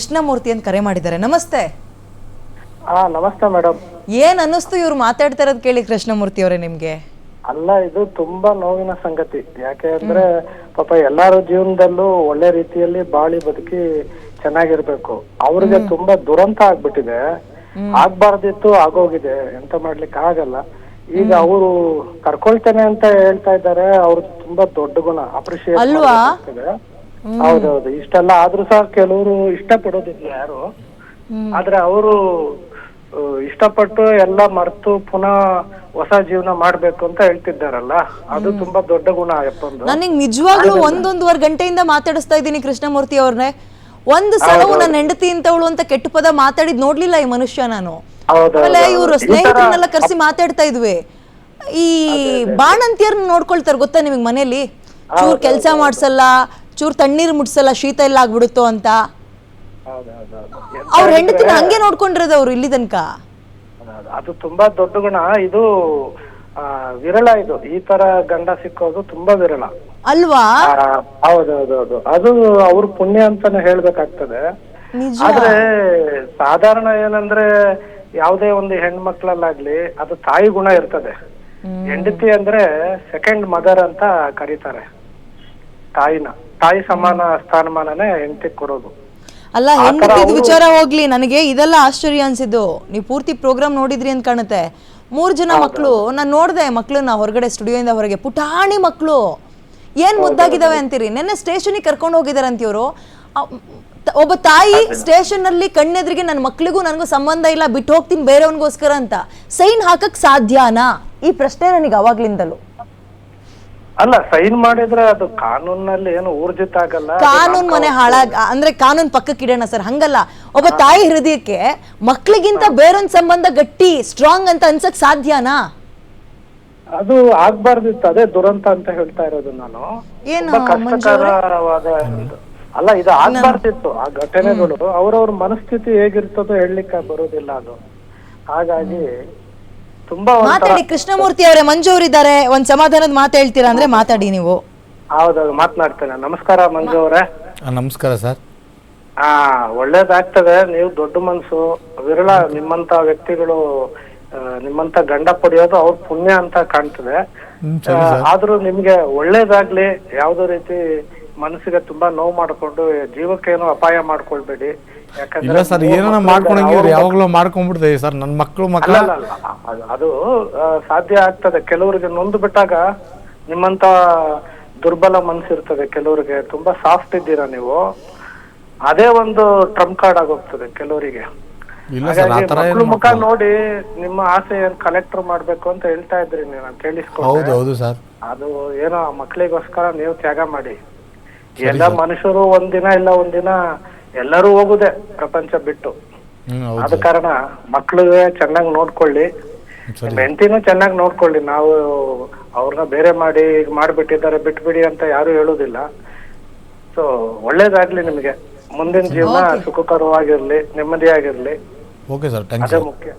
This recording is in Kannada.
ಕೃಷ್ಣಮೂರ್ತಿ ಅಂತ ಕರೆ ಮಾಡಿದ್ದಾರೆ. ನಮಸ್ತೆ. ನಮಸ್ತೆ ಮೇಡಮ್. ಏನ್ ಅನ್ನಿಸ್ತು ಇವ್ರು ಮಾತಾಡ್ತಾ ಇರೋದು ಕೇಳಿ ಕೃಷ್ಣಮೂರ್ತಿ ಅವರೇ ನಿಮ್ಗೆ? ಅಲ್ಲ, ಇದು ತುಂಬಾ ನೋವಿನ ಸಂಗತಿ. ಯಾಕೆ ಅಂದ್ರೆ ಪಾಪ ಎಲ್ಲಾರ ಜೀವನದಲ್ಲೂ ಒಳ್ಳೆ ರೀತಿಯಲ್ಲಿ ಬಾಳಿ ಬದುಕಿ ಚೆನ್ನಾಗಿರ್ಬೇಕು. ಅವ್ರಿಗೆ ತುಂಬಾ ದುರಂತ ಆಗ್ಬಿಟ್ಟಿದೆ. ಆಗ್ಬಾರ್ದಿತ್ತು, ಆಗೋಗಿದೆ. ಎಂತ ಮಾಡ್ಲಿಕ್ಕೆ ಆಗಲ್ಲ. ಈಗ ಅವರು ಕರ್ಕೊಳ್ತೇನೆ ಅಂತ ಹೇಳ್ತಾ ಇದ್ದಾರೆ. ಅವ್ರು ತುಂಬಾ ದೊಡ್ಡ ಗುಣ, ಅಪ್ರಿಶಿಯೇಟ್ ಮಾಡ್ಬೇಕಾಗ್ತದೆ. ಹೌದೌದು. ಇಷ್ಟೆಲ್ಲ ಆದ್ರೂ ಸಹ ಕೆಲವರು ಇಷ್ಟ ಪಡೋದಿಲ್ಲ ಯಾರು. ಆದ್ರೆ ಅವರು ಇಷ್ಟಪಟ್ಟು ಎಲ್ಲ ಮರ್ತು ಪುನಃ ಹೊಸ ಜೀವನ ಮಾಡ್ಬೇಕು ಅಂತ ಹೇಳ್ತಿದ್ದಾರಲ್ಲ, ಅದು ತುಂಬಾ ದೊಡ್ಡ ಗುಣ. ನನಗೆ ನಿಜವಾಗ್ಲೂ 1.5 ಗಂಟೆಯಿಂದ ಮಾತಾಡಿಸ್ತಾ ಇದ್ದೀನಿ ಕೃಷ್ಣಮೂರ್ತಿ ಅವ್ರನ್ನೇ. ಒಂದು ಸಲವು ನನ್ನ ಹೆಂಡತಿ ಅಂತವಳು ಅಂತ ಕೆಟ್ಟ ಪದ ಮಾತಾಡಿದ್ ನೋಡ್ಲಿಲ್ಲ ಈ ಮನುಷ್ಯ ನಾನು. ಆಮೇಲೆ ಇವ್ರು ಸ್ನೇಹಿತರನ್ನೆಲ್ಲ ಕರೆಸಿ ಮಾತಾಡ್ತಾ ಇದ್ವಿ. ಈ ಬಾಣಂತಿಯರ್ನ ನೋಡ್ಕೊಳ್ತಾರೆ ಗೊತ್ತಾ ನಿಮಗ್ ಮನೇಲಿ? ಚೂರ್ ಕೆಲ್ಸ ಮಾಡ್ಸಲ್ಲ, ಚೂರ್ ತಣ್ಣೀರ್ ಮುಟ್ಸಲ್ಲ, ಶೀತ ಎಲ್ಲ ಆಗ್ಬಿಡುತ್ತೋ ಅಂತ. ಅವ್ರ ಹೆಂಡತಿನ ಹಂಗೆ ನೋಡ್ಕೊಂಡಿರೋದು ಅವ್ರು ಇಲ್ಲಿ ತನಕ. ಅದು ತುಂಬಾ ದೊಡ್ಡ ಗುಣ. ಇದು ವಿರಳ. ಇದು ಈ ತರ ಗಂಡ ಸಿಕ್ಕೋದು ತುಂಬಾ ವಿರಳ ಅಲ್ವಾ? ಹೌದೌದೌದು. ಅದು ಅವ್ರ ಪುಣ್ಯ ಅಂತಾನೆ ಹೇಳ್ಬೇಕಾಗ್ತದೆ. ಆದ್ರೆ ಸಾಧಾರಣ ಏನಂದ್ರೆ ಯಾವ್ದೇ ಒಂದು ಹೆಣ್ಮಕ್ಳಲ್ಲಾಗ್ಲಿ ಅದು ತಾಯಿ ಗುಣ ಇರ್ತದೆ. ಹೆಂಡತಿ ಅಂದ್ರೆ ಸೆಕೆಂಡ್ ಮದರ್ ಅಂತ ಕರೀತಾರೆ ತಾಯಿನ. ತಾಯಿ ಸಮಾನ ಸ್ಥಾನಮಾನನೇ ಹೆಂಡತಿ ಕೊಡೋದು. ಅಲ್ಲ, ಹೆಂಡತಿದ್ ವಿಚಾರ ಹೋಗ್ಲಿ, ನನಗೆ ಇದೆಲ್ಲ ಆಶ್ಚರ್ಯ ಅನ್ಸಿದ್ದು. ನೀವು ಪೂರ್ತಿ ಪ್ರೋಗ್ರಾಮ್ ನೋಡಿದ್ರಿ ಅಂತ ಕಾಣುತ್ತೆ. 3 ಜನ ಮಕ್ಕಳು, ನಾನು ನೋಡ್ದೆ ಮಕ್ಳನ್ನ ಹೊರಗಡೆ, ಸ್ಟುಡಿಯೋಯಿಂದ ಹೊರಗೆ. ಪುಟಾಣಿ ಮಕ್ಕಳು, ಏನ್ ಮುದ್ದಾಗಿದ್ದಾವೆ ಅಂತೀರಿ. ನೆನ್ನೆ ಸ್ಟೇಷನ್ಗೆ ಕರ್ಕೊಂಡು ಹೋಗಿದಾರೆ ಅಂತೀವ್ರು. ಒಬ್ಬ ತಾಯಿ ಸ್ಟೇಷನ್ ಅಲ್ಲಿ ಕಣ್ಣೆದ್ರಿಗೆ ನನ್ನ ಮಕ್ಳಿಗೂ ನನಗೂ ಸಂಬಂಧ ಇಲ್ಲ, ಬಿಟ್ಟು ಹೋಗ್ತೀನಿ ಬೇರೆಯವನ್ಗೋಸ್ಕರ ಅಂತ ಸೈನ್ ಹಾಕಕ್ ಸಾಧ್ಯನಾ? ಈ ಪ್ರಶ್ನೆ ನನಗೆ ಅವಾಗ್ಲಿಂದಲೂ. ಅಲ್ಲ, ಸೈನ್ ಮಾಡಿದ್ರೆ ಅದು ಕಾನೂನಲ್ಲಿ ಏನು ಊರ್ಜಿತ ಆಗಲ್ಲ. ಕಾನೂನ್ ಮನೆ ಅಂದ್ರೆ ಕಾನೂನ್ ಪಕ್ಕಕ್ಕೆ ಇಡೋಣ ಸರ್, ಹಂಗಲ್ಲ. ಒಬ್ಬ ತಾಯಿ ಹೃದಯಕ್ಕೆ ಮಕ್ಳಿಗಿಂತ ಬೇರೊಂದ್ ಸಂಬಂಧ ಗಟ್ಟಿ, ಸ್ಟ್ರಾಂಗ್ ಅಂತ ಅನ್ಸಕ್ ಸಾಧ್ಯನಾ? ಅದು ಆಗ್ಬಾರ್ದಿತ್ತು. ಅದೇ ದುರಂತ ಅಂತ ಹೇಳ್ತಾ ಇರೋದು ನಾನು. ಏನು ಕಷ್ಟಕರವಾದ ಅಲ್ಲ, ಇದು ಆಗ್ಬಾರ್ದಿತ್ತು. ಆ ಘಟನೆಗಳು ಅವ್ರವ್ರ ಮನಸ್ಥಿತಿ ಹೇಗಿರ್ತದೋ ಹೇಳಲಿಕ್ಕೆ ಬರೋದಿಲ್ಲ ಅದು. ಹಾಗಾಗಿ ತುಂಬಾ ಮಾತಾಡಿ ಕೃಷ್ಣಮೂರ್ತಿ ಅವರೇ. ಮಂಜು ಅವರಿದ್ದಾರೆ, ಒಂದ್ ಸಮಾಧಾನದ ಮಾತು ಹೇಳ್ತೀರಾ ಅಂದ್ರೆ ಮಾತಾಡಿ ನೀವು. ಹೌದೌದು, ಮಾತನಾಡ್ತೇನೆ. ನಮಸ್ಕಾರ ಮಂಜು ಅವರೇ. ನಮಸ್ಕಾರ ಸರ್. ಒಳ್ಳೇದಾಗ್ತದೆ. ನೀವು ದೊಡ್ಡ ಮನ್ಸು, ವಿರಳ ನಿಮ್ಮಂತ ವ್ಯಕ್ತಿಗಳು, ನಿಮ್ಮಂತ ಗಂಡ ಪಡೆಯೋದು ಅವ್ರ ಪುಣ್ಯ ಅಂತ ಕಾಣ್ತದೆ. ಆದ್ರೂ ನಿಮ್ಗೆ ಒಳ್ಳೇದಾಗ್ಲಿ. ಯಾವ್ದೋ ರೀತಿ ಮನಸ್ಸಿಗೆ ತುಂಬಾ ನೋವು ಮಾಡ್ಕೊಂಡು ಜೀವಕ್ಕೇನು ಅಪಾಯ ಮಾಡ್ಕೊಳ್ಬೇಡಿ. ಇಲ್ಲ ಸರ್, ಏನೋ ಮಾಡ್ಕೊಂಡಂಗಿದ್ರೆ ಯಾವಾಗ್ಲೂ ಮಾಡ್ಕೊಂಡ್ಬಿಡ್ತೇವೆ ಸರ್. ನನ್ನ ಮಕ್ಕಳು ಅದು ಸಾಧ್ಯ ಆಗ್ತದೆ. ಕೆಲವರಿಗೆ ನೊಂದು ಬಿಟ್ಟಾಗ ನಿಮ್ಮಂತ ದುರ್ಬಲ ಮನ್ಸಿರ್ತದೆ. ಕೆಲವರಿಗೆ ತುಂಬಾ ಸಾಫ್ಟ್ ಇದ್ದೀರಾ ನೀವು, ಅದೇ ಒಂದು ಟ್ರಂಪ್ ಕಾರ್ಡ್ ಆಗೋಗ್ತದೆ ಕೆಲವರಿಗೆ. ಮಕ್ಕಳು ಮುಖ ನೋಡಿ ನಿಮ್ಮ ಆಸೆ ಏನ್ ಕಲೆಕ್ಟರ್ ಮಾಡ್ಬೇಕು ಅಂತ ಹೇಳ್ತಾ ಇದ್ರಿ ನೀವು, ಕೇಳಿಸ್ಕೊಂಡು. ಅದು ಏನೋ ಮಕ್ಕಳಿಗೋಸ್ಕರ ನೀವು ತ್ಯಾಗ ಮಾಡಿ. ಎಲ್ಲ ಮನುಷ್ಯರು ಒಂದಿನ ಇಲ್ಲ ಒಂದಿನ ಎಲ್ಲರೂ ಹೋಗುದೇ ಪ್ರಪಂಚ ಬಿಟ್ಟು. ಆದ ಕಾರಣ ಮಕ್ಳಿಗೆ ಚೆನ್ನಾಗಿ ನೋಡ್ಕೊಳ್ಳಿ, ಹೆಂಡತಿನೂ ಚೆನ್ನಾಗಿ ನೋಡ್ಕೊಳ್ಳಿ. ನಾವು ಅವ್ರನ್ನ ಬೇರೆ ಮಾಡಿ ಈಗ ಮಾಡ್ಬಿಟ್ಟಿದ್ದಾರೆ ಬಿಟ್ಬಿಡಿ ಅಂತ ಯಾರು ಹೇಳುದಿಲ್ಲ. ಸೊ ಒಳ್ಳೇದಾಗ್ಲಿ ನಿಮ್ಗೆ. ಮುಂದಿನ ಜೀವನ ಸುಖಕರವಾಗಿರ್ಲಿ, ನೆಮ್ಮದಿಯಾಗಿರ್ಲಿ. ಓಕೆ ಸರ್, ಅದೇ ಮುಖ್ಯ.